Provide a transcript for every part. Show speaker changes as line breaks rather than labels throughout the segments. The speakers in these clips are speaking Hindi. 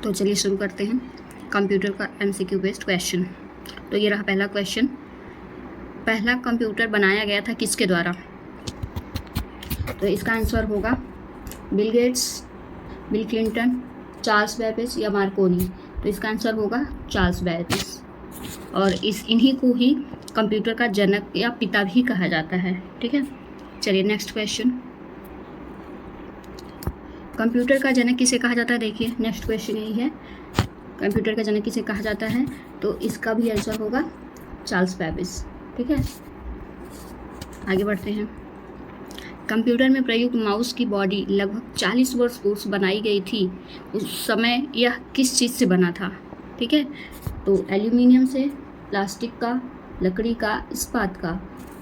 तो चलिए शुरू करते हैं कंप्यूटर का MCQ बेस्ड क्वेश्चन। तो ये रहा पहला क्वेश्चन। पहला कंप्यूटर बनाया गया था किसके द्वारा? तो इसका आंसर होगा Bill Gates, bill Clinton, Charles Babbage या मार्कोनी। तो इसका आंसर होगा चार्ल्स बेबेज। और इन्हीं को ही कंप्यूटर का जनक या पिता भी कहा जाता है। ठीक है, चलिए नेक्स्ट क्वेश्चन। कंप्यूटर का जनक किसे कहा जाता है? देखिए नेक्स्ट क्वेश्चन यही है, कंप्यूटर का जनक किसे कहा जाता है? तो इसका भी आंसर होगा चार्ल्स बेबेज। ठीक है, आगे बढ़ते हैं। कंप्यूटर में प्रयुक्त माउस की बॉडी लगभग 40 वर्ष पूर्व बनाई गई थी। उस समय यह किस चीज़ से बना था? ठीक है, तो एल्यूमिनियम से, प्लास्टिक का, लकड़ी का, इस्पात का।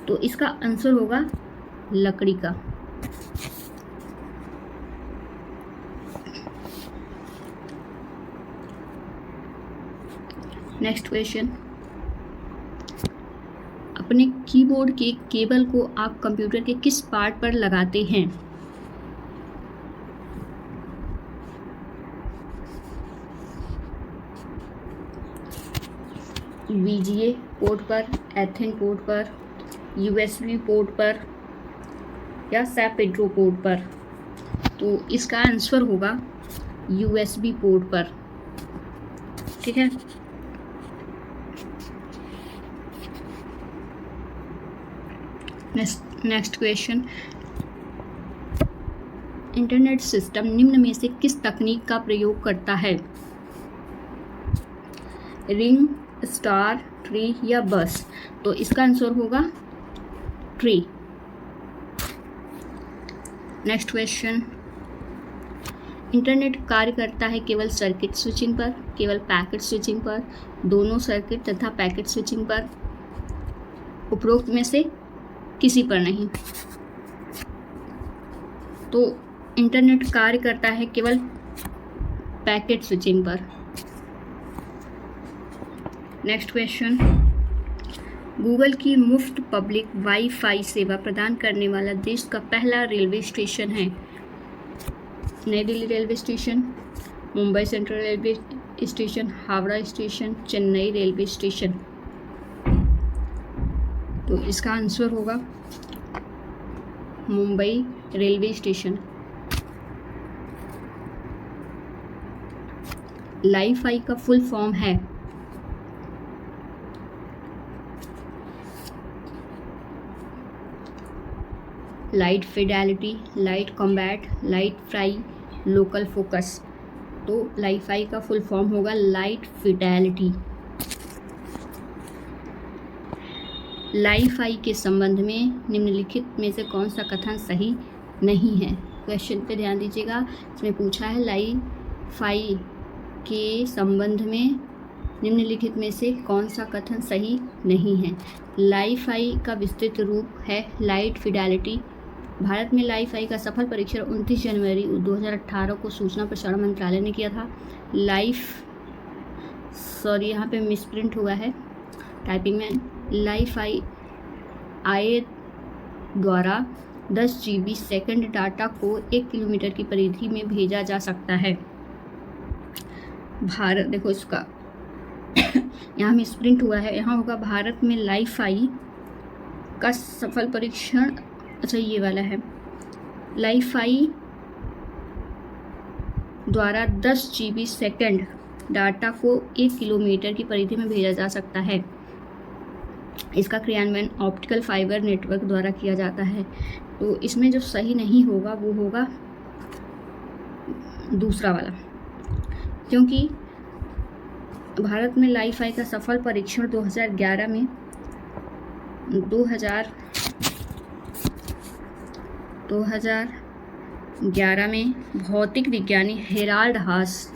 तो इसका आंसर होगा लकड़ी का। Next question. अपने कीबोर्ड के केबल को आप कंप्यूटर के किस पार्ट पर लगाते हैं? VGA पोर्ट पर, एथेन पोर्ट पर, USB पोर्ट पर या सैप पेड्रो पोर्ट पर? तो इसका आंसर होगा USB पोर्ट पर। ठीक है, नेक्स्ट क्वेश्चन। इंटरनेट सिस्टम निम्न में से किस तकनीक का प्रयोग करता है? रिंग, स्टार, ट्री या बस? तो इसका आंसर होगा ट्री। Next question. इंटरनेट कार्य करता है केवल सर्किट स्विचिंग पर, केवल पैकेट स्विचिंग पर, दोनों सर्किट तथा पैकेट स्विचिंग पर, उपरोक्त में से किसी पर नहीं? तो इंटरनेट कार्य करता है केवल पैकेट स्विचिंग पर। Next question. गूगल की मुफ्त पब्लिक वाईफाई सेवा प्रदान करने वाला देश का पहला रेलवे स्टेशन है? नई Delhi railway station, Mumbai central railway station, Howrah station, Chennai railway station? तो इसका आंसर होगा मुंबई रेलवे स्टेशन। लाईफाई का फुल फॉर्म है? Light Fidelity, light combat, light fry, local focus? तो लाईफाई का फुल फॉर्म होगा लाइट फिडेलिटी। लाईफाई के संबंध में निम्नलिखित में से कौन सा कथन सही नहीं है? क्वेश्चन पे ध्यान दीजिएगा, इसमें पूछा है लाईफाई के संबंध में निम्नलिखित में से कौन सा कथन सही नहीं है? लाईफाई का विस्तृत रूप है लाइट फिडेलिटी। भारत में लाईफाई का सफल परीक्षण 29 जनवरी 2018 को सूचना प्रसारण मंत्रालय ने किया था। यहाँ पे मिसप्रिंट हुआ है टाइपिंग में। लाईफाई आए द्वारा 10 GB सेकंड डाटा को 1 किलोमीटर की परिधि में भेजा जा सकता है। भारत, देखो इसका यहाँ मिसप्रिंट हुआ है, यहाँ होगा भारत में लाईफाई का सफल परीक्षण। अच्छा ये वाला है, लाईफाई द्वारा 10 GB सेकंड डाटा को 1 किलोमीटर की परिधि में भेजा जा सकता है। इसका क्रियान्वयन ऑप्टिकल फाइबर नेटवर्क द्वारा किया जाता है। तो इसमें जो सही नहीं होगा वो होगा दूसरा वाला, क्योंकि भारत में लाईफाई का सफल परीक्षण 2011 में भौतिक विज्ञानी हेराल्ड हास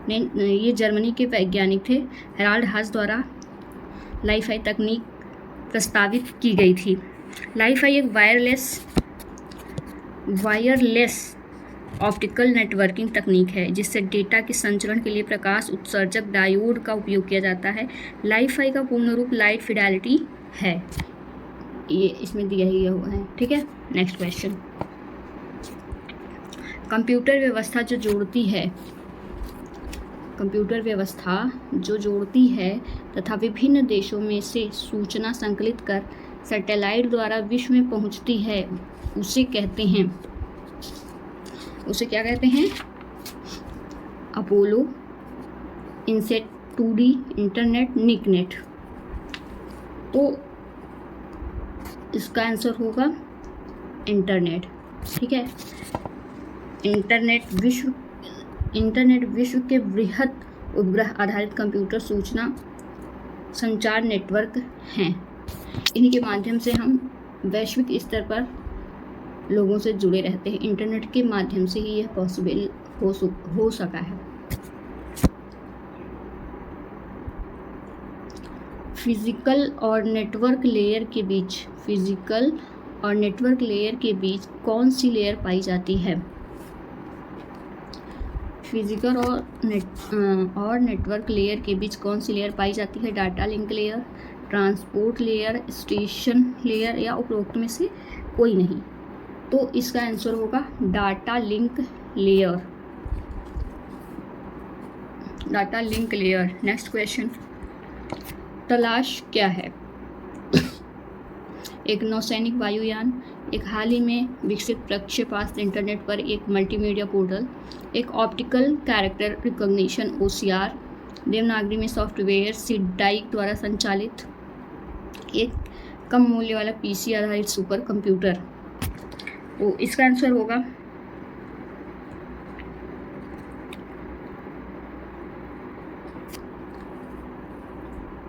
ने, ये जर्मनी के वैज्ञानिक थे, हेराल्ड हास द्वारा लाईफाई तकनीक प्रस्तावित की गई थी। लाईफाई एक वायरलेस ऑप्टिकल नेटवर्किंग तकनीक है जिससे डेटा के संचरण के लिए प्रकाश उत्सर्जक डायोड का उपयोग किया जाता है। लाईफाई का पूर्ण रूप लाइट फिडेलिटी है। ये इसमें दिया ही हुआ है। ठीक है, नेक्स्ट क्वेश्चन। कंप्यूटर व्यवस्था जो जोड़ती है तथा विभिन्न देशों में से सूचना संकलित कर सैटेलाइट द्वारा विश्व में पहुंचती है, उसे क्या कहते हैं? Apollo, INSAT, 2D, internet, NICNET. तो इसका आंसर होगा इंटरनेट। ठीक है, इंटरनेट विश्व के बृहद उपग्रह आधारित कंप्यूटर सूचना संचार नेटवर्क हैं। इन्हीं के माध्यम से हम वैश्विक स्तर पर लोगों से जुड़े रहते हैं। इंटरनेट के माध्यम से ही यह पॉसिबल हो सका है। फिजिकल और नेटवर्क लेयर के बीच कौन सी लेयर पाई जाती है? फिजिकल और नेटवर्क लेयर के बीच कौन सी लेयर पाई जाती है? Data link layer, transport layer, station layer या उपरोक्त में से कोई नहीं। तो इसका आंसर होगा data link layer. Next question. तलाश क्या है? एक नौसैनिक वायुयान, एक हाल ही में विकसित प्रक्षेपास्त्र, इंटरनेट पर एक मल्टीमीडिया पोर्टल, एक optical character recognition OCR, Devanagari में सॉफ्टवेयर सीडाइक द्वारा संचालित एक कम मूल्य वाला PC आधारित सुपर कंप्यूटर। तो इसका आंसर होगा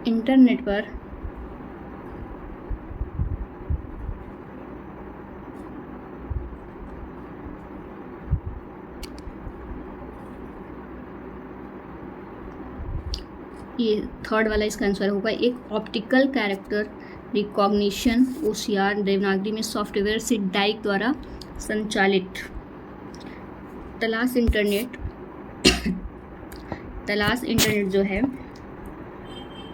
इंटरनेट पर ये थर्ड वाला इसका आंसर होगा एक optical character recognition OCR, Devanagari में सॉफ्टवेयर सीडाइक द्वारा संचालित। तलाश इंटरनेट जो है,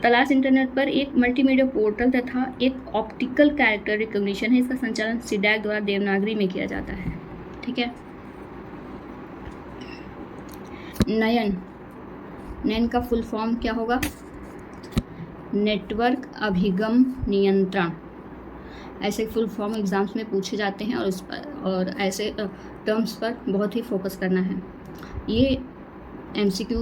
तलाश इंटरनेट पर एक मल्टीमीडिया पोर्टल तथा एक ऑप्टिकल कैरेक्टर रिकॉग्निशन है। इसका संचालन सीडाइक द्वारा देवनागरी में किया जाता है। ठीक है, नयन का फुल फॉर्म क्या होगा? नेटवर्क अभिगम नियंत्रण। ऐसे फुल फॉर्म एग्जाम्स में पूछे जाते हैं और ऐसे टर्म्स पर बहुत ही फोकस करना है। ये MCQ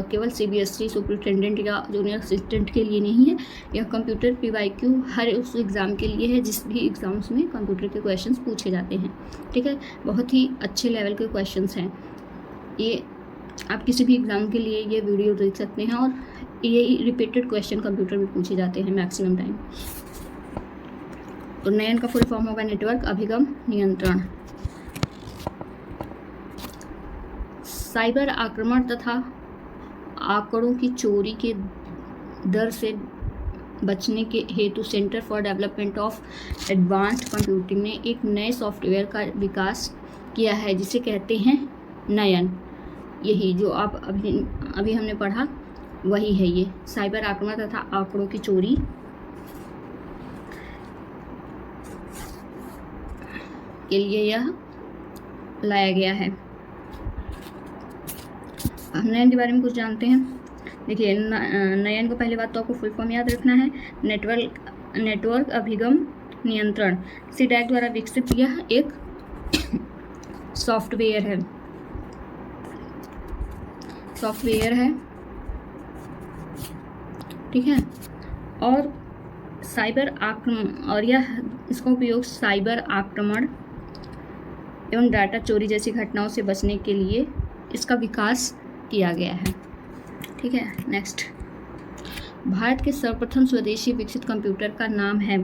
केवल CBSE सुपरिटेंडेंट या जूनियर असिस्टेंट के लिए नहीं है, यह कंप्यूटर PYQ हर उस एग्ज़ाम के लिए है जिस भी एग्ज़ाम्स में कंप्यूटर के क्वेश्चंस पूछे जाते हैं। ठीक है, बहुत ही अच्छे लेवल के क्वेश्चंस हैं ये। आप किसी भी एग्ज़ाम के लिए ये वीडियो देख सकते हैं और ये रिपीटेड क्वेश्चन कंप्यूटर में पूछे जाते हैं मैक्सिमम टाइम। तो नयन का फुल फॉर्म होगा नेटवर्क अभिगम नियंत्रण। साइबर आक्रमण तथा आंकड़ों की चोरी के डर से बचने के हेतु centre for development of advanced computing ने एक नए सॉफ्टवेयर का विकास किया है जिसे कहते हैं नयन। यही जो आप अभी हमने पढ़ा वही है ये। साइबर आक्रमण तथा आंकड़ों की चोरी के लिए यह लाया गया है। हम नयन के बारे में कुछ जानते हैं। देखिए, नयन को पहली बात तो आपको फुल फॉर्म याद रखना है, नेटवर्क अभिगम नियंत्रण। सीडाइक द्वारा विकसित यह एक सॉफ्टवेयर है। ठीक है, और साइबर आक्रमण और इसका उपयोग साइबर आक्रमण एवं डाटा चोरी जैसी घटनाओं से बचने के लिए इसका विकास किया गया है। ठीक है, नेक्स्ट। भारत के सर्वप्रथम स्वदेशी विकसित कंप्यूटर का नाम है।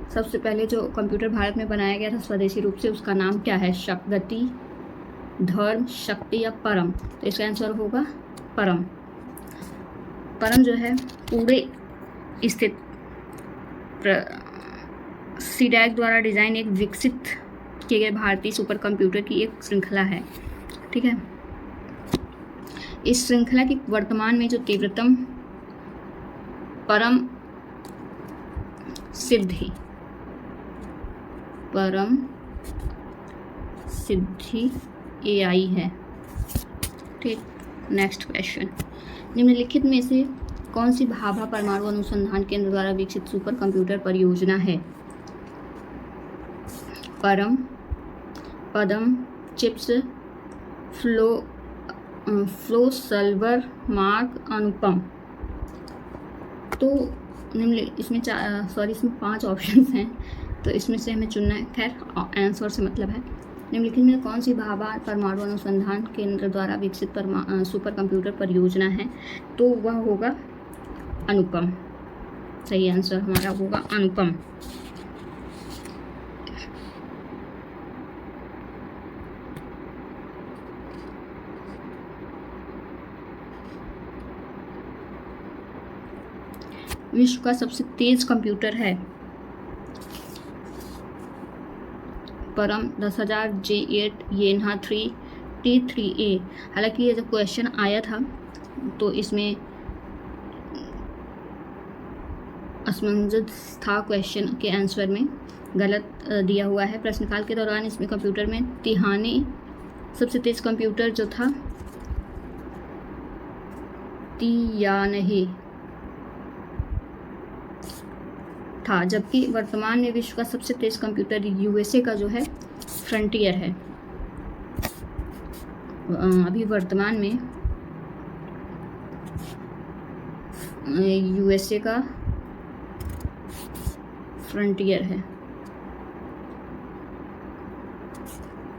सबसे पहले जो कंप्यूटर भारत में बनाया गया था स्वदेशी रूप से, उसका नाम क्या है? गति, धर्म, शक्ति या परम? तो इसका आंसर होगा परम। परम जो है पूरे स्थित सीडाइक द्वारा डिजाइन एक विकसित किए गए भारतीय सुपर कंप्यूटर की एक श्रृंखला है। ठीक है, इस श्रृंखला की वर्तमान में जो तीव्रतम परम सिद्धि, परम सिद्धि AI है। ठीक, नेक्स्ट क्वेश्चन, निम्नलिखित में से कौन सी भाभा परमाणु अनुसंधान केंद्र द्वारा विकसित सुपर कंप्यूटर परियोजना है? परम, पदम, चिप्स, फ्लो सल्वर, मार्क, अनुपम। तो इसमें इसमें 5 ऑप्शंस हैं, तो इसमें से हमें चुनना है। खैर, आंसर से मतलब है, निम्नलिखित में कौन सी भाभा परमाणु अनुसंधान केंद्र द्वारा विकसित सुपर कंप्यूटर परियोजना है? तो वह होगा अनुपम। सही आंसर हमारा होगा अनुपम। विश्व का सबसे तेज कंप्यूटर है? परम 10,000, J8, येन्हा 3, T3A। हालांकि ये जब क्वेश्चन आया था तो इसमें असमंजस था, क्वेश्चन के आंसर में गलत दिया हुआ है। प्रश्नकाल के दौरान इसमें कंप्यूटर में तिहाने सबसे तेज कंप्यूटर जो था तियानहे था, जबकि वर्तमान में विश्व का सबसे तेज कंप्यूटर USA का जो है फ्रंटियर है। अभी वर्तमान में USA का फ्रंटियर है।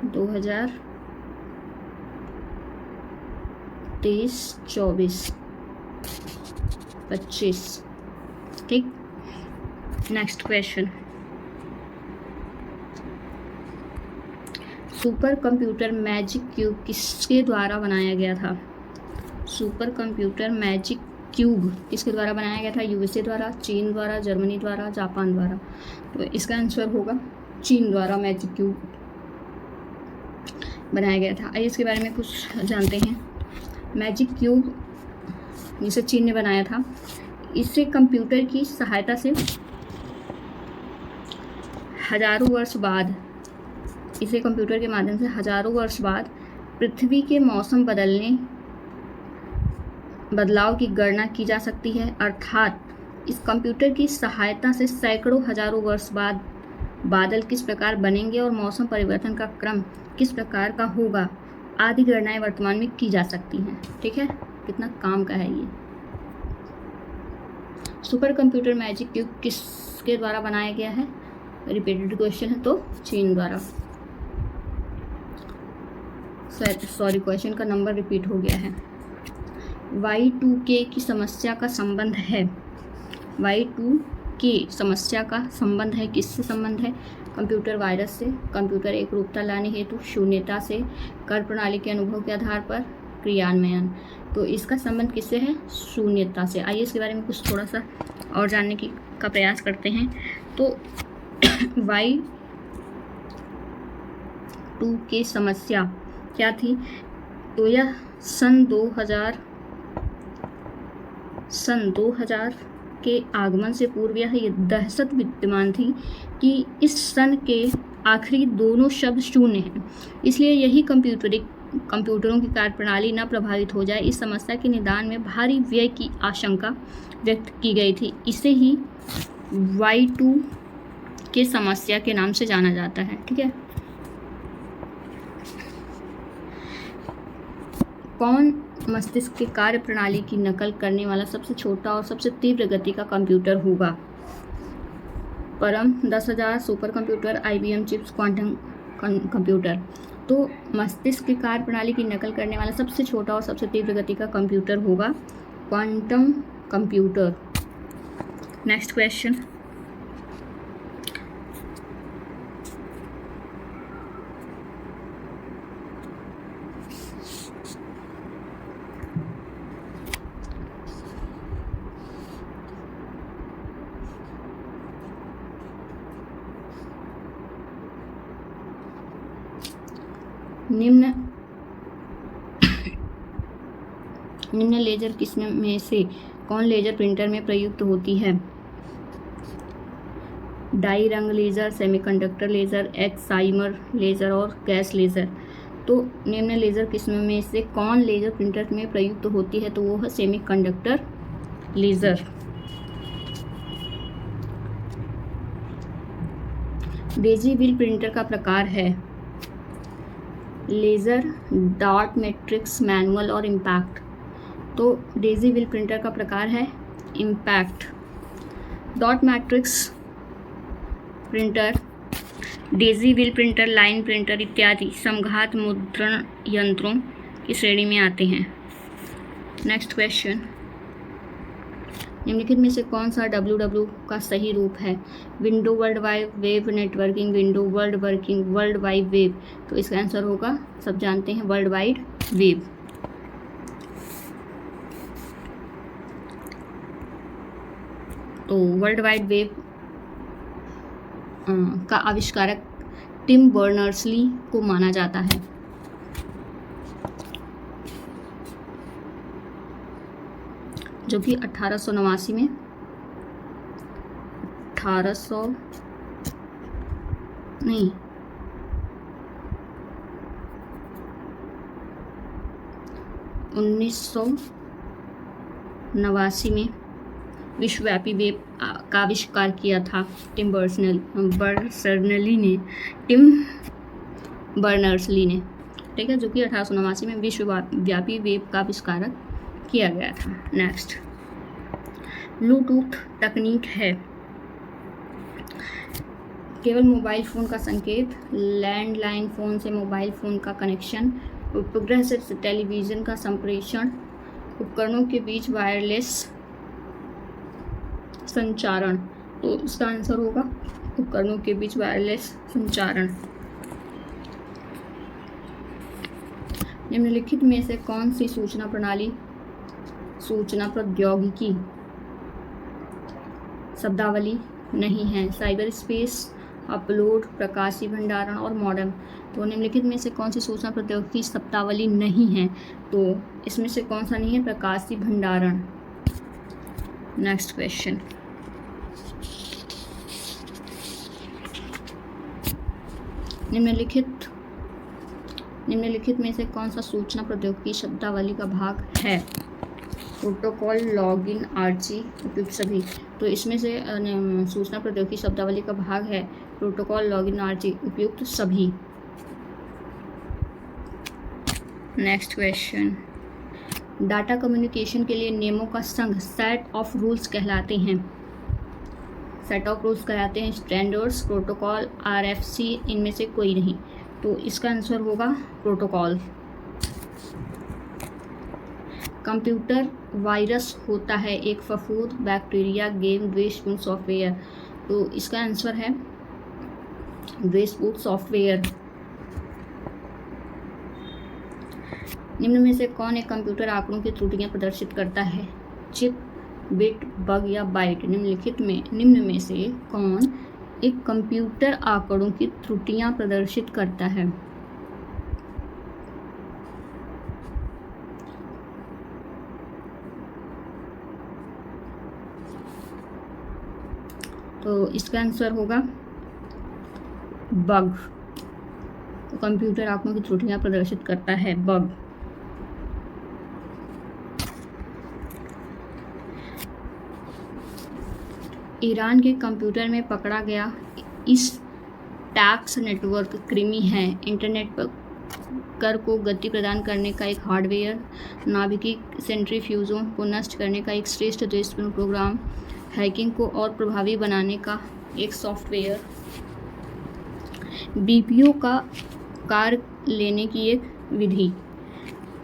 2023, 24, 25। ठीक, next question, super computer magic cube किसके द्वारा बनाया गया था? सुपर कंप्यूटर मैजिक क्यूब किसके द्वारा बनाया गया था? USA द्वारा, चीन द्वारा, जर्मनी द्वारा, जापान द्वारा। तो इसका आंसर होगा चीन द्वारा मैजिक क्यूब बनाया गया था। आइए इसके बारे में कुछ जानते हैं। मैजिक क्यूब जिसे चीन ने बनाया था, इससे कंप्यूटर की सहायता से हजारों वर्ष बाद, इसे कंप्यूटर के माध्यम से हजारों वर्ष बाद पृथ्वी के मौसम बदलाव की गणना की जा सकती है। अर्थात इस कंप्यूटर की सहायता से सैकड़ों हजारों वर्ष बाद बादल किस प्रकार बनेंगे और मौसम परिवर्तन का क्रम किस प्रकार का होगा आदि गणनाएं वर्तमान में की जा सकती हैं। ठीक है, कितना काम का है ये। सुपर कंप्यूटर मैजिक क्यूब किसके द्वारा बनाया गया है? रिपीटेड क्वेश्चन है, तो चीन द्वारा। सॉरी, क्वेश्चन का नंबर रिपीट हो गया है। Y2K की समस्या का संबंध है? Y2K समस्या का संबंध है, किससे संबंध है? कंप्यूटर वायरस से, कंप्यूटर एकरूपता लाने हेतु शून्यता से, कार्यप्रणाली के अनुभव के आधार पर क्रियान्वयन। तो इसका संबंध किससे है? शून्यता से। आइए इसके बारे में कुछ थोड़ा सा और जानने का प्रयास करते हैं। तो Y2K समस्या क्या थी? तो यह सन 2000 के आगमन से पूर्व यह दहशत विद्यमान थी कि इस सन के आखिरी दोनों शब्द शून्य हैं, इसलिए यही कंप्यूटरों की कार्यप्रणाली न प्रभावित हो जाए। इस समस्या के निदान में भारी व्यय की आशंका व्यक्त की गई थी। इसे ही Y2K समस्या के नाम से जाना जाता है। ठीक है, कौन मस्तिष्क के कार्य प्रणाली की नकल करने वाला सबसे छोटा और सबसे तीव्र गति का कंप्यूटर होगा? परम 10,000, super computer, IBM chips, quantum computer. तो मस्तिष्क के कार्य प्रणाली की नकल करने वाला सबसे छोटा और सबसे तीव्र गति का कंप्यूटर होगा क्वांटम कंप्यूटर। नेक्स्ट क्वेश्चन, निम्न लेजर किसमें में से कौन लेजर प्रिंटर में प्रयुक्त होती है? डाई रंग laser, semiconductor laser, excimer laser और गैस लेज़र। तो निम्न लेज़र किस्मों में से कौन लेज़र प्रिंटर में प्रयुक्त होती है? तो वो है semiconductor laser. Daisy wheel printer का प्रकार है लेज़र, डॉट मैट्रिक्स, मैनुअल और इम्पैक्ट। तो डेजी व्हील प्रिंटर का प्रकार है impact. Dot matrix printer, Daisy wheel printer, line printer इत्यादि समघात मुद्रण यंत्रों की श्रेणी में आते हैं। नेक्स्ट क्वेश्चन, निम्नलिखित में से कौन सा WW का सही रूप है? Window world wide web networking, window world wide web. तो इसका आंसर होगा, सब जानते हैं, वर्ल्ड वाइड वेब। तो वर्ल्ड वाइड वेब का आविष्कारक टिम बर्नर्स-ली को माना जाता है। जो कि 1889 में 1989 में विश्वव्यापी वेब का आविष्कार किया था टिम बर्नर्स-ली ने, ठीक है, जो कि 1889 में विश्वव्यापी वेब का आविष्कार किया गया था। नेक्स्ट, ब्लूटूथ तकनीक है केवल मोबाइल फ़ोन का संकेत, लैंडलाइन फ़ोन से मोबाइल फ़ोन का कनेक्शन, उपग्रह से टेलीविज़न का संप्रेषण, उपकरणों के बीच वायरलेस संचारण। तो इसका आंसर होगा उपकरणों के बीच वायरलेस संचारण। निम्नलिखित में से कौन सी सूचना प्रौद्योगिकी शब्दावली नहीं है? साइबर स्पेस, अपलोड, प्रकाशीय भंडारण और मॉडेम। तो निम्नलिखित में से कौन सी सूचना प्रौद्योगिकी शब्दावली नहीं है? तो इसमें से कौन सा नहीं है? प्रकाशीय भंडारण। नेक्स्ट क्वेश्चन, निम्नलिखित में से कौन सा सूचना प्रौद्योगिकी शब्दावली का भाग है? प्रोटोकॉल, लॉगिन, आर्ची, उपयुक्त सभी। तो इसमें से सूचना प्रौद्योगिकी शब्दावली का भाग है प्रोटोकॉल, लॉगिन, आर्ची, उपयुक्त सभी। नेक्स्ट क्वेश्चन, डाटा कम्युनिकेशन के लिए नियमों का संघ सेट ऑफ रूल्स कहलाते हैं। स्टैंडर्ड्स, प्रोटोकॉल, RFC, इनमें से कोई नहीं। तो इसका आंसर होगा प्रोटोकॉल। कंप्यूटर वायरस होता है एक फफूंद, बैक्टीरिया, गेम, द्वेषपूर्ण सॉफ्टवेयर। तो इसका आंसर है द्वेषपूर्ण सॉफ्टवेयर। निम्न में से कौन एक कंप्यूटर आंकड़ों की त्रुटियां प्रदर्शित करता है? चिप, बिट, बग या बाइट। निम्न में से कौन एक कंप्यूटर आंकड़ों की त्रुटियां प्रदर्शित करता है? तो इसका आंसर होगा बग। तो कंप्यूटर आंकड़ों की त्रुटियां प्रदर्शित करता है बग। ईरान के कंप्यूटर में पकड़ा गया इस टैक्स नेटवर्क कृमि है। इंटरनेट पर कर को गति प्रदान करने का एक हार्डवेयर, नाभिकीय सेंट्रीफ्यूजों को नष्ट करने का एक श्रेष्ठ द्वेषपूर्ण प्रोग्राम, हैकिंग को और प्रभावी बनाने का एक सॉफ्टवेयर, BPO का कार्य लेने की एक विधि।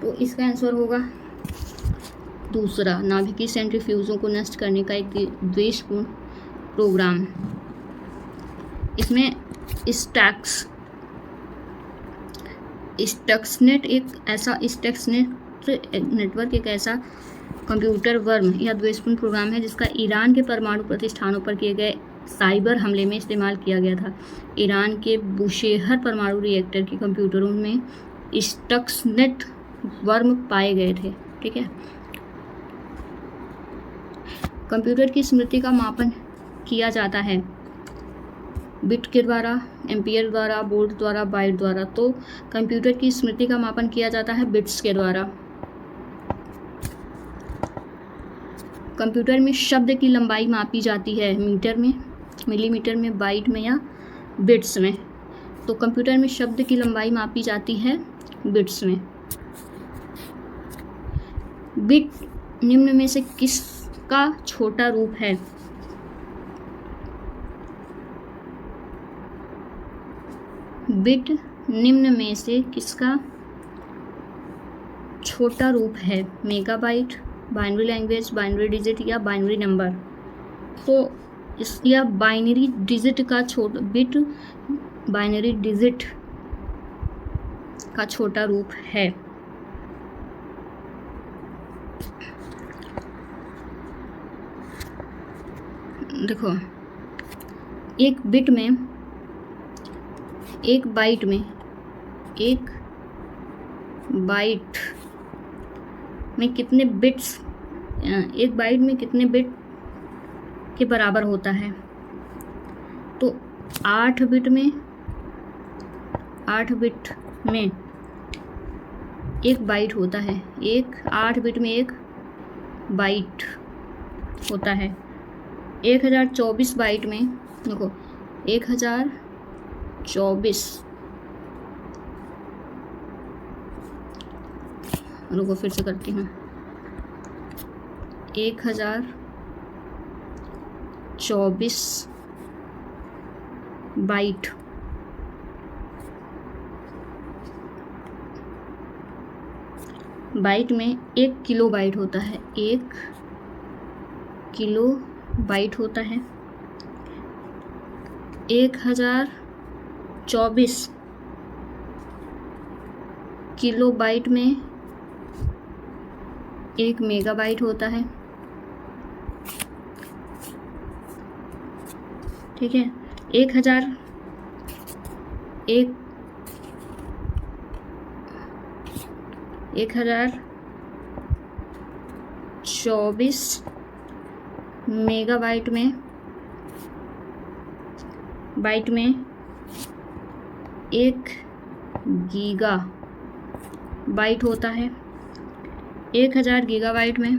तो इसका आंसर होगा दूसरा, नाभिकीय सेंट्रीफ्यूजों को नष्ट करने का एक द्वेषपूर्ण प्रोग्राम। इसमें स्टक्सनेट नेटवर्क एक ऐसा कंप्यूटर वर्म या द्वेषपूर्ण प्रोग्राम है जिसका ईरान के परमाणु प्रतिष्ठानों पर किए गए साइबर हमले में इस्तेमाल किया गया था। ईरान के बुशेहर परमाणु रिएक्टर के कंप्यूटरों में स्टक्सनेट वर्म पाए गए थे। ठीक है, कंप्यूटर की स्मृति का मापन किया जाता है बिट के द्वारा, एम्पियर द्वारा, वोल्ट द्वारा, बाइट द्वारा। तो कंप्यूटर की स्मृति का मापन किया जाता है बिट्स के द्वारा। कंप्यूटर में शब्द की लंबाई मापी जाती है मीटर में, मिलीमीटर में, बाइट में या बिट्स में। तो कंप्यूटर में शब्द की लंबाई मापी जाती है बिट्स में। बिट निम्न में से किसका छोटा रूप है? बिट निम्न में से किसका छोटा रूप है? Megabyte, binary language, binary digit या बाइनरी नंबर। तो इस या बाइनरी डिजिट का छोटा बिट बाइनरी डिजिट का छोटा रूप है। देखो, एक बिट में, एक बाइट में, एक बाइट में कितने बिट्स, एक बाइट में कितने बिट के बराबर होता है? तो 8 बिट में, 8 बिट में एक बाइट होता है। 8 बिट में एक बाइट होता है। 1024 बाइट में, देखो 1024, रुको फिर से करती हूँ, 1024 बाइट बाइट में 1 किलो बाइट होता है। 1 किलो बाइट होता है। 1024 किलो बाइट में 1 मेगाबाइट होता है। ठीक है। 1024 मेगाबाइट में, बाइट में 1 गीगा बाइट होता है। 1000 गीगाबाइट में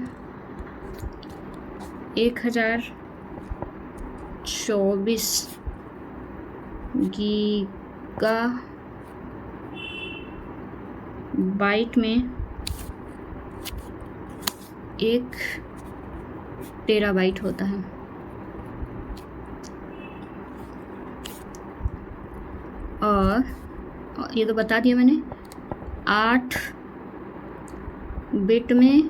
1024 गीगा बाइट में 1 टेराबाइट होता है। और ये तो बता दिया मैंने। 8 बिट में,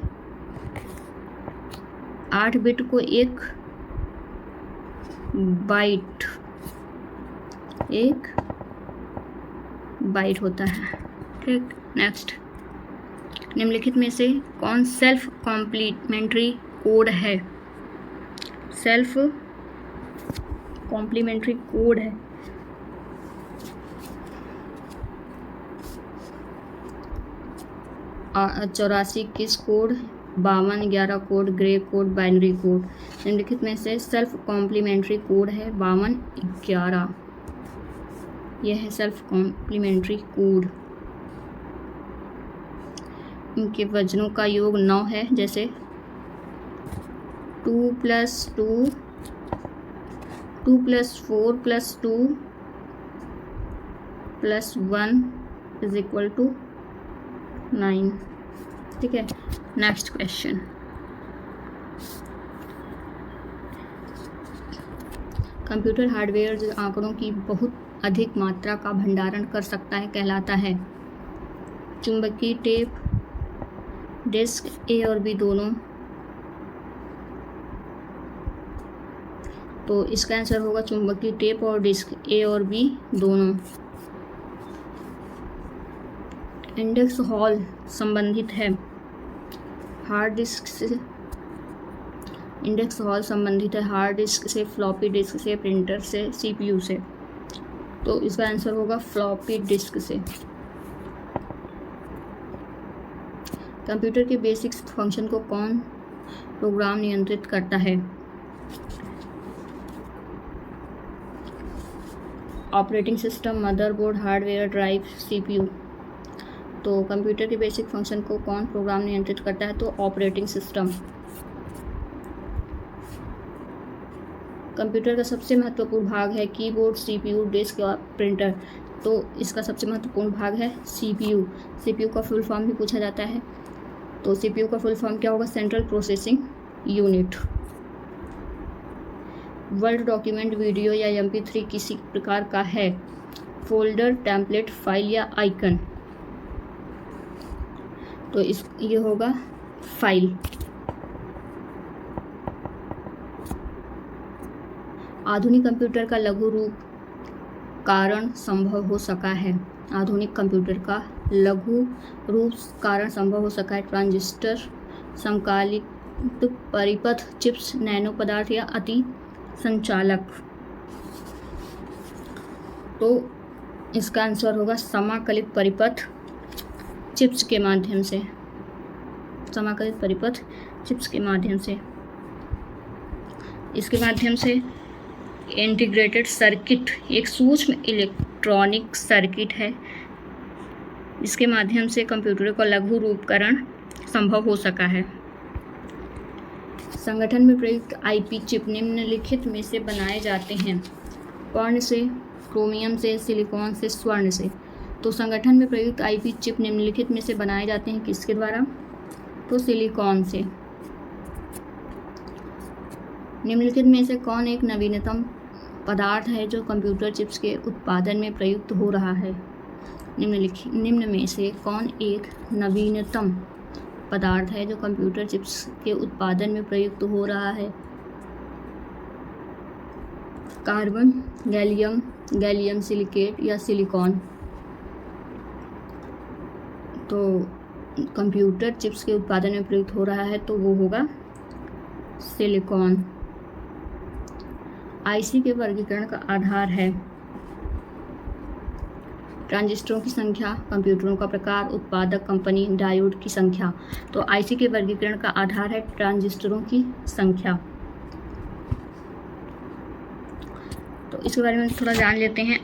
8 बिट को 1 बाइट होता है। ठीक, नेक्स्ट, निम्नलिखित में से कौन सेल्फ कॉम्प्लीमेंट्री कोड है? सेल्फ कॉम्प्लीमेंट्री कोड है। और 84 किस code, 52, 11 code, grey code, binary code. निम्नलिखित में से सेल्फ कॉम्प्लीमेंट्री कोड है 52, 11। यह है सेल्फ कॉम्प्लीमेंट्री कोड। इनके वजनों का योग 9 है। जैसे 2 + 2 + 4 + 2 + 1 = 9। ठीक है। नेक्स्ट क्वेश्चन, कंप्यूटर हार्डवेयर जो आंकड़ों की बहुत अधिक मात्रा का भंडारण कर सकता है कहलाता है? चुंबकीय टेप, डिस्क ए और बी दोनों। तो इसका आंसर होगा चुंबकीय टेप और डिस्क ए और बी दोनों। इंडेक्स हॉल संबंधित है हार्ड डिस्क से। इंडेक्स हॉल संबंधित है हार्ड डिस्क से, फ्लॉपी डिस्क से, प्रिंटर से, सीपीयू से। तो इसका आंसर होगा फ्लॉपी डिस्क से। कंप्यूटर के बेसिक फंक्शन को कौन प्रोग्राम नियंत्रित करता है? Operating system, motherboard, hardware, drive, CPU. तो कंप्यूटर के बेसिक फंक्शन को कौन प्रोग्राम नियंत्रित करता है? तो ऑपरेटिंग सिस्टम। कंप्यूटर का सबसे महत्वपूर्ण भाग है कीबोर्ड, सीपीयू, डिस्क और प्रिंटर। तो इसका सबसे महत्वपूर्ण भाग है सीपीयू। सीपीयू का फुल फॉर्म भी पूछा जाता है। तो सीपीयू का फुल फॉर्म क्या होगा? Central processing unit. Word document, video या MP3 किसी प्रकार का है? फोल्डर, टेम्पलेट, फाइल या आइकन? तो ये होगा फाइल। आधुनिक कंप्यूटर का लघु रूप कारण संभव हो सका है। आधुनिक कंप्यूटर का लघु रूप कारण संभव हो सका है। ट्रांजिस्टर, समकालिक परिपथ, चिप्स, नैनो पदार्थ या अति संचालक। तो इसका आंसर होगा समाकलित परिपथ चिप्स के माध्यम से। समाकलित परिपथ चिप्स के माध्यम से। इसके माध्यम से इंटीग्रेटेड सर्किट एक सूक्ष्म इलेक्ट्रॉनिक सर्किट है जिसके माध्यम से कंप्यूटर का लघु रूपकरण संभव हो सका है। संगठन में प्रयुक्त आईपी चिप निम्नलिखित में से बनाए जाते हैं? पर्ण से, क्रोमियम से, सिलिकॉन से, स्वर्ण से। तो संगठन में प्रयुक्त आईपी चिप निम्नलिखित में से बनाए जाते हैं किसके द्वारा? तो सिलिकॉन से। निम्नलिखित में से कौन एक नवीनतम पदार्थ है जो कंप्यूटर चिप्स के उत्पादन में प्रयुक्त हो रहा है? निम्न में से कौन एक नवीनतम पदार्थ है जो कंप्यूटर चिप्स के उत्पादन में प्रयुक्त हो रहा है? कार्बन, गैलियम, गैलियम सिलिकेट या सिलिकॉन? तो कंप्यूटर चिप्स के उत्पादन में प्रयुक्त हो रहा है तो वो होगा सिलिकॉन। आईसी के वर्गीकरण का आधार है ट्रांजिस्टरों की संख्या, कंप्यूटरों का प्रकार, उत्पादक कंपनी, डायोड की संख्या। तो आईसी के वर्गीकरण का आधार है ट्रांजिस्टरों की संख्या। तो इसके बारे में थोड़ा जान लेते हैं।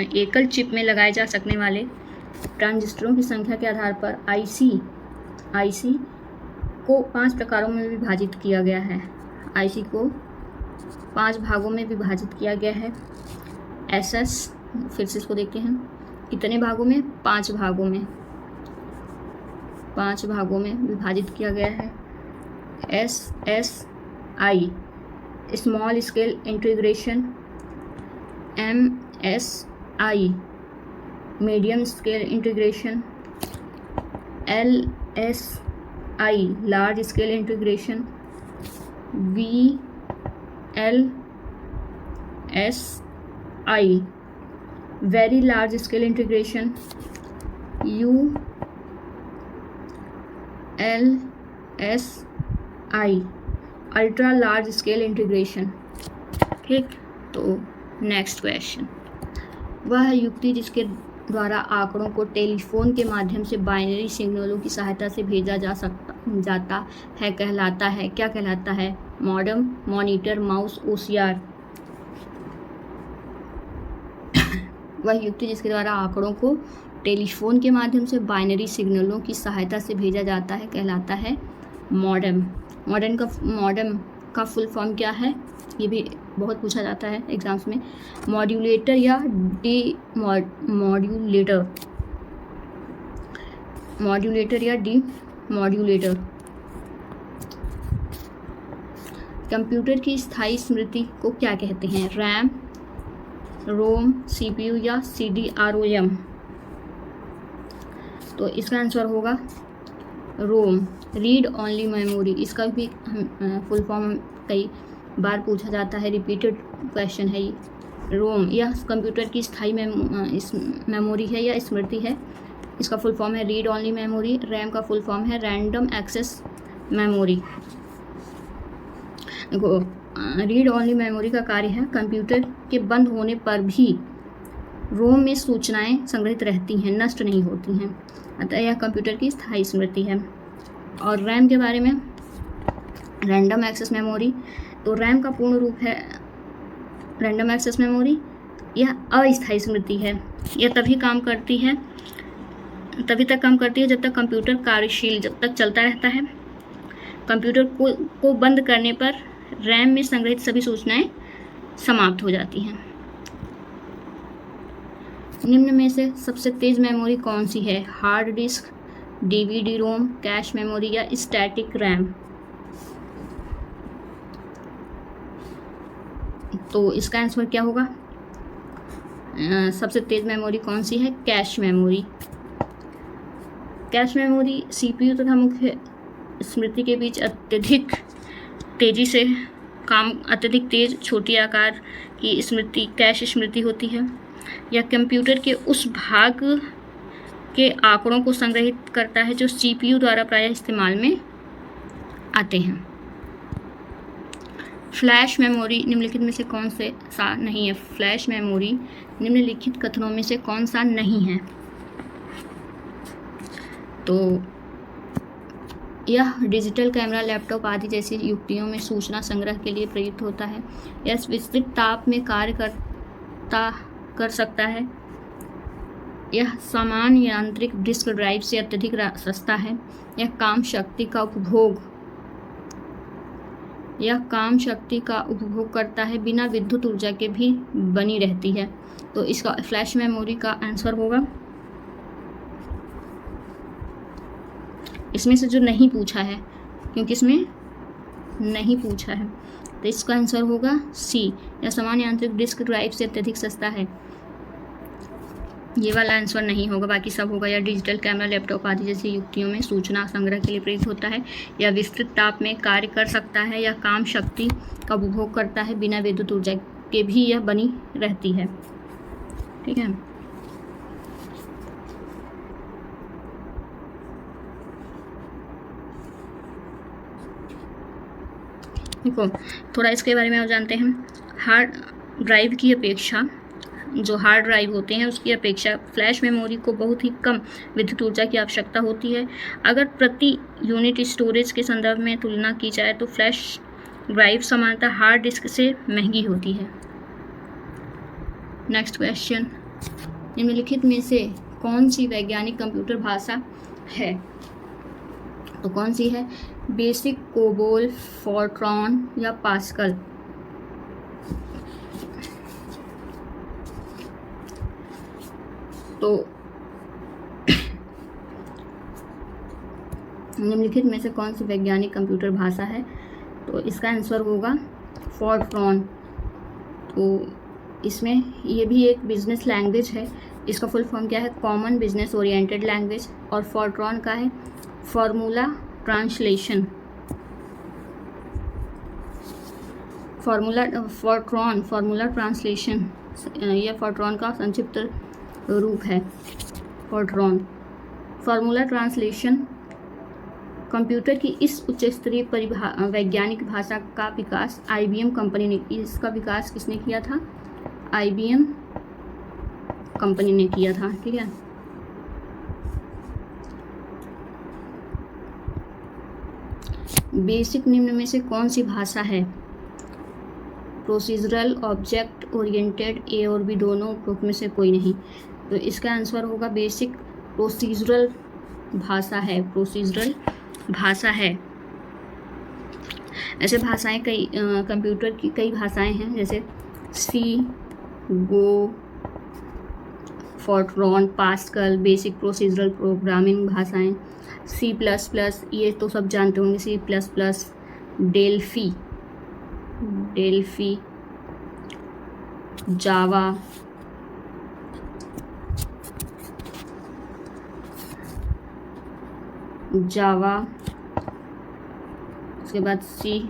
एकल चिप में लगाए जा सकने वाले ट्रांजिस्टरों की संख्या के आधार पर आईसी को 5 प्रकारों में विभाजित किया गया है। आईसी को 5 भागों में विभाजित किया गया है। एसएस, फिर से इसको देखते हैं कितने भागों में? 5 भागों में। 5 भागों में विभाजित किया गया है। SSI small scale integration, MSI medium scale integration, LSI large scale integration, VLSI very large scale integration, ULSI ultra large scale integration. ठीक, तो नेक्स्ट क्वेश्चन। वह युक्ति जिसके द्वारा आंकड़ों को टेलीफोन के माध्यम से बाइनरी सिग्नलों की सहायता से भेजा जाता है कहलाता है? क्या कहलाता है? Modem, monitor, mouse, OCR। वह युक्ति जिसके द्वारा आंकड़ों को टेलीफोन के माध्यम से बाइनरी सिग्नलों की सहायता से भेजा जाता है कहलाता है मॉडेम। मॉडेम का फुल फॉर्म क्या है? ये भी बहुत पूछा जाता है एग्जाम्स में। मॉड्यूलेटर या डी मॉड्यूलेटर? मॉड्यूलेटर या डी मॉड्यूलेटर। कंप्यूटर की स्थायी स्मृति को क्या कहते हैं? रैम, रोम, CPU या CD-ROM? तो इसका आंसर होगा रोम, रीड ओनली मेमोरी। इसका भी फुल फॉर्म कई बार पूछा जाता है, रिपीटेड क्वेश्चन है ये। रोम यह कंप्यूटर की स्थायी मेमोरी है या स्मृति है। इसका फुल फॉर्म है रीड ओनली मेमोरी। रैम का फुल फॉर्म है रैंडम एक्सेस मेमोरी। देखो, रीड ओनली मेमोरी का कार्य है कंप्यूटर के बंद होने पर भी रोम में सूचनाएं संग्रहित रहती हैं, नष्ट नहीं होती हैं, अतः यह कंप्यूटर की स्थायी स्मृति है। और रैम के बारे में, रैंडम एक्सेस मेमोरी। तो रैम का पूर्ण रूप है रैंडम एक्सेस मेमोरी। यह अस्थायी स्मृति है। यह तभी तक काम करती है जब तक कंप्यूटर कार्यशील, जब तक चलता रहता है। कंप्यूटर को बंद करने पर रैम में संग्रहित सभी सूचनाएं समाप्त हो जाती हैं। निम्न में से सबसे तेज मेमोरी कौन सी है? हार्ड डिस्क, डीवीडी रोम, कैश मेमोरी या स्टैटिक रैम? तो इसका आंसर क्या होगा? सबसे तेज मेमोरी कौन सी है? Cache memory. Cache memory CPU तथा मुख्य स्मृति के बीच अत्यधिक तेज छोटी आकार की स्मृति कैश स्मृति होती है। यह कंप्यूटर के उस भाग के आंकड़ों को संग्रहित करता है जो सीपीयू द्वारा प्रायः इस्तेमाल में आते हैं। फ्लैश मेमोरी निम्नलिखित में से कौन से सा नहीं है? फ्लैश मेमोरी निम्नलिखित कथनों में से कौन सा नहीं है? तो यह डिजिटल कैमरा, लैपटॉप आदि जैसी युक्तियों में सूचना संग्रह के लिए प्रयुक्त होता है। यह विस्तृत ताप में कार्य कर सकता है। यह सामान्य यांत्रिक डिस्क ड्राइव से अत्यधिक सस्ता है। यह काम शक्ति का उपभोग करता है, बिना विद्युत ऊर्जा के भी बनी रहती है। तो इसका फ्लैश मेमोरी का आंसर होगा। इसमें से जो नहीं पूछा है, क्योंकि इसमें नहीं पूछा है, तो इसका आंसर होगा सी। यह सामान्य यांत्रिक डिस्क ड्राइव से अत्यधिक सस्ता है। ये वाला आंसर नहीं होगा, बाकी सब होगा। या डिजिटल कैमरा, लैपटॉप आदि जैसी युक्तियों में सूचना संग्रह के लिए प्रयुक्त होता है। या विस्तृत ताप में कार्य कर सकता है। या काम शक्ति का उपभोग करता है, बिना विद्युत ऊर्जा के भी यह बनी रहती है। ठीक है। देखो थोड़ा इसके बारे में और जानते हैं। हार्ड ड्राइव की अपेक्षा, जो हार्ड ड्राइव होते हैं उसकी अपेक्षा फ्लैश मेमोरी को बहुत ही कम विद्युत ऊर्जा की आवश्यकता होती है। अगर प्रति यूनिट स्टोरेज के संदर्भ में तुलना की जाए तो फ्लैश ड्राइव सामान्यतः हार्ड डिस्क से महंगी होती है। नेक्स्ट क्वेश्चन, निम्नलिखित में से कौन सी वैज्ञानिक कंप्यूटर भाषा है? तो कौन सी है? बेसिक, कोबोल, फोर्ट्रॉन या पास्कल? तो निम्नलिखित में से कौन सी वैज्ञानिक कंप्यूटर भाषा है? तो इसका आंसर होगा फोर्ट्रॉन। तो इसमें ये भी एक बिजनेस लैंग्वेज है। इसका फुल फॉर्म क्या है? Common business oriented language. और फोर्ट्रॉन का है फॉर्मूला ट्रांसलेशन। फॉर्मूला ट्रांसलेशन, यह फोर्ट्रॉन का संक्षिप्त रूप है। फोर्ट्रॉन फॉर्मूला ट्रांसलेशन कंप्यूटर की इस उच्च स्तरीय वैज्ञानिक भाषा का विकास IBM कंपनी ने, इसका विकास किसने किया था? IBM कंपनी ने किया था। ठीक है। बेसिक निम्न में से कौन सी भाषा है? प्रोसीजरल, ऑब्जेक्ट ओरिएंटेड, ए और बी दोनों उपरोक्त में से कोई नहीं। तो इसका आंसर होगा बेसिक प्रोसीजरल भाषा है। प्रोसीजरल भाषा है। ऐसे भाषाएं कंप्यूटर की कई भाषाएं हैं, जैसे C, Go, Fortran, Pascal, BASIC procedural programming भाषाएं। C++, ये तो सब जानते होंगे। C++, डेल्फी, जावा, उसके बाद C#,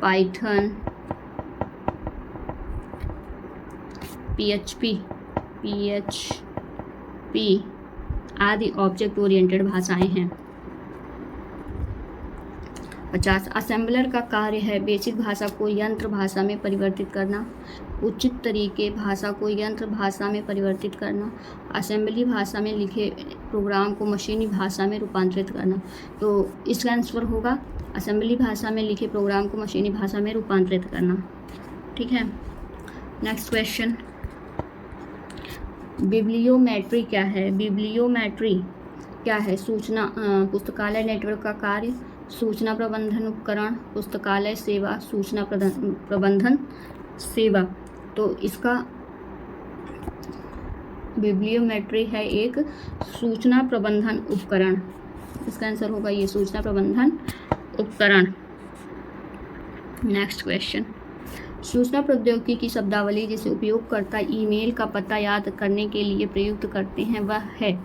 पाइथन, PHP आदि ऑब्जेक्ट ओरिएंटेड भाषाएं हैं। 50 असेंबलर का कार्य है बेसिक भाषा को यंत्र भाषा में परिवर्तित करना, उचित तरीके भाषा को यंत्र भाषा में परिवर्तित करना, असेंबली भाषा में लिखे प्रोग्राम को मशीनी भाषा में रूपांतरित करना। तो इसका आंसर होगा असेंबली भाषा में लिखे प्रोग्राम को मशीनी भाषा में रूपांतरित करना। ठीक है। नेक्स्ट क्वेश्चन, बिब्लियोमेट्री क्या है? बिब्लियोमेट्री क्या है? सूचना पुस्तकालय नेटवर्क का कार्य, सूचना प्रबंधन उपकरण, पुस्तकालय सेवा, सूचना प्रबंधन सेवा। तो इसका बिब्लियोमेट्री है एक सूचना प्रबंधन उपकरण। इसका आंसर होगा ये सूचना प्रबंधन उपकरण। नेक्स्ट क्वेश्चन, सूचना प्रौद्योगिकी की शब्दावली जिसे उपयोगकर्ता ईमेल का पता याद करने के लिए प्रयुक्त करते हैं वह है।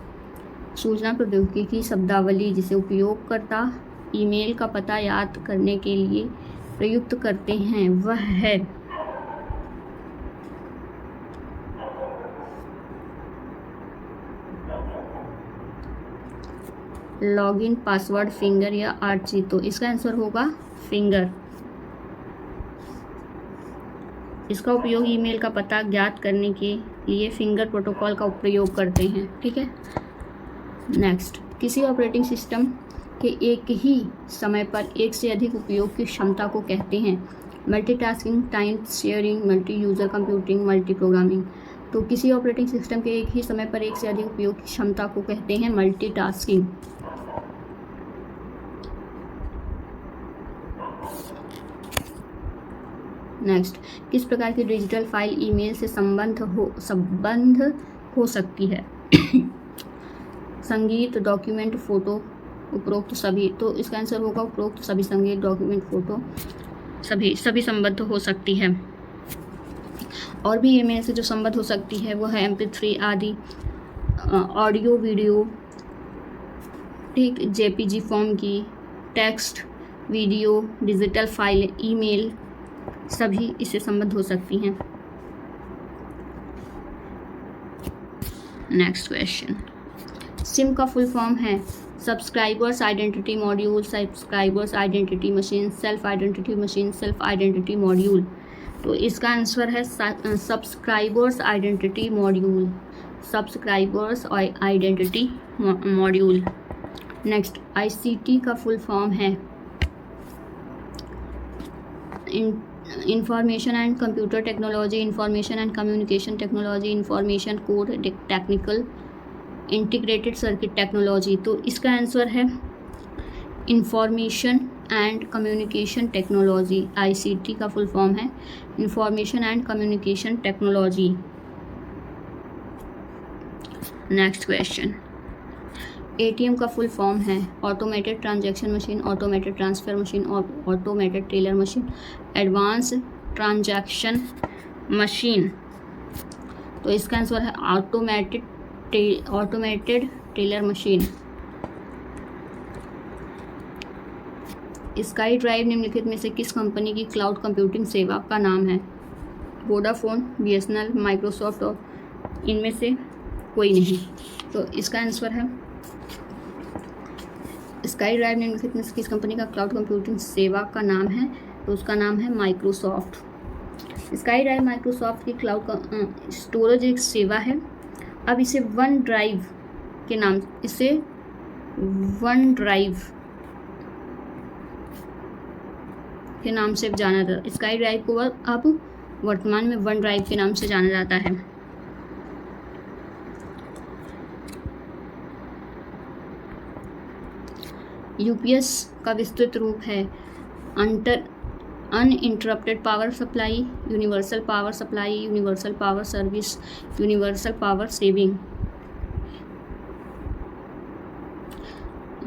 सूचना प्रौद्योगिकी की शब्दावली जिसे उपयोगकर्ता ईमेल का पता याद करने के लिए प्रयुक्त करते हैं वह है लॉगिन, पासवर्ड, फिंगर या आरजी। तो इसका आंसर होगा फिंगर। इसका उपयोग ईमेल का पता ज्ञात करने के लिए फिंगर प्रोटोकॉल का प्रयोग करते हैं। ठीक है। नेक्स्ट, किसी ऑपरेटिंग सिस्टम के एक ही समय पर एक से अधिक उपयोग की क्षमता को कहते हैं multitasking, time sharing, multi user computing, multi programming. तो किसी ऑपरेटिंग सिस्टम के एक ही समय पर एक से अधिक उपयोग की क्षमता को कहते हैं मल्टीटास्किंग। नेक्स्ट, किस प्रकार की डिजिटल फाइल ईमेल से संबंध हो सकती है? संगीत, डॉक्यूमेंट, फोटो, उपरोक्त सभी। तो इसका आंसर होगा उपरोक्त सभी। संगीत, डॉक्यूमेंट, फोटो सभी संबद्ध हो सकती है। और भी ईमेल से जो संबद्ध हो सकती है वो है MP3 आदि, ऑडियो, वीडियो, ठीक, JPG फॉर्म की, text, video, digital file, email, सभी इससे संबद्ध हो सकती हैं। नेक्स्ट क्वेश्चन, सिम का फुल फॉर्म है subscribers identity module, subscribers identity machine, self identity machine, self identity module. तो इसका आंसर है subscribers identity module, subscribers identity module. Next, ICT का फुल फॉर्म है information and computer technology, information and communication technology, information code technical, integrated circuit technology. तो इसका आंसर है information and communication technology. ICT का फुल फॉर्म है information and communication technology. Next question, ATM का फुल फॉर्म है automated transaction machine, automated transfer machine और automated teller machine, advance transaction machine. तो इसका आंसर है automated teller machine. SkyDrive निम्नलिखित में से किस कंपनी की क्लाउड कंप्यूटिंग सेवा का नाम है? वोडाफोन, BSNL, माइक्रोसॉफ्ट और इनमें से कोई नहीं। तो इसका आंसर है स्काई ड्राइव निम्नलिखित में से किस कंपनी का क्लाउड कंप्यूटिंग सेवा का नाम है? तो उसका नाम है माइक्रोसॉफ्ट। स्काई ड्राइव माइक्रोसॉफ्ट की क्लाउड स्टोरेज एक सेवा है। अब इसे वन ड्राइव के नाम से जाना जाता है। स्काई ड्राइव को अब वर्तमान में वन ड्राइव के नाम से जाना जाता है। UPS का विस्तृत रूप है uninterrupted power supply, universal power supply, universal power service, universal power saving.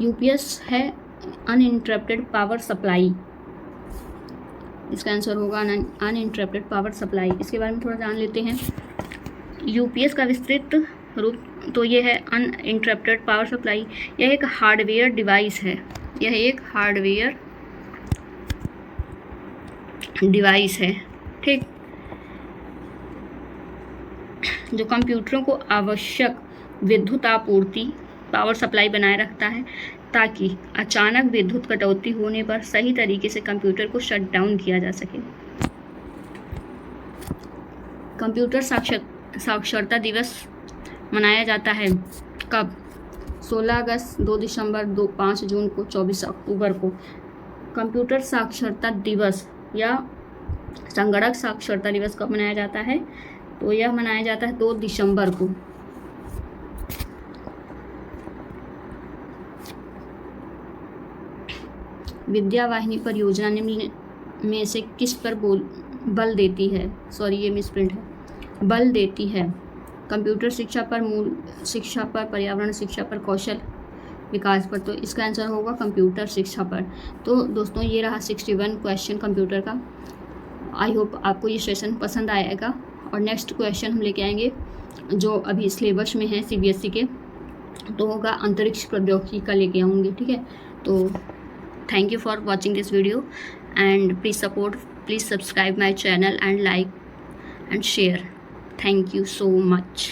UPS है अनइंटरप्टेड पावर सप्लाई। इसका आंसर होगा अनइंटरप्टेड पावर सप्लाई। इसके बारे में थोड़ा जान लेते हैं। UPS का विस्तृत रूप तो ये है अनइंटरप्टेड पावर सप्लाई। यह एक हार्डवेयर डिवाइस है। यह एक हार्डवेयर डिवाइस है, ठीक, जो कंप्यूटरों को आवश्यक विद्युत आपूर्ति पावर सप्लाई बनाए रखता है ताकि अचानक विद्युत कटौती होने पर सही तरीके से कंप्यूटर को शट डाउन किया जा सके। कंप्यूटर साक्षरता दिवस मनाया जाता है कब? 16 अगस्त, 2 दिसंबर, 5 जून को, 24 अक्टूबर को। कंप्यूटर साक्षरता दिवस या संगणक साक्षरता दिवस कब मनाया जाता है? तो यह मनाया जाता है 2 दिसंबर को। विद्या वाहिनी परियोजना निम्न में से किस पर बल देती है? सॉरी, ये मिसप्रिंट है। बल देती है कंप्यूटर शिक्षा पर, मूल शिक्षा पर, पर्यावरण शिक्षा पर, कौशल विकास पर। तो इसका आंसर होगा कंप्यूटर शिक्षा पर। तो दोस्तों ये रहा 61 क्वेश्चन कंप्यूटर का। आई होप आपको ये सेशन पसंद आएगा। और नेक्स्ट क्वेश्चन हम लेके आएंगे जो अभी सिलेबस में है CBSE के, तो होगा अंतरिक्ष प्रौद्योगिकी का लेके आऊँगी। ठीक है, तो thank you for watching this video and please subscribe my channel and like and share. Thank you so much.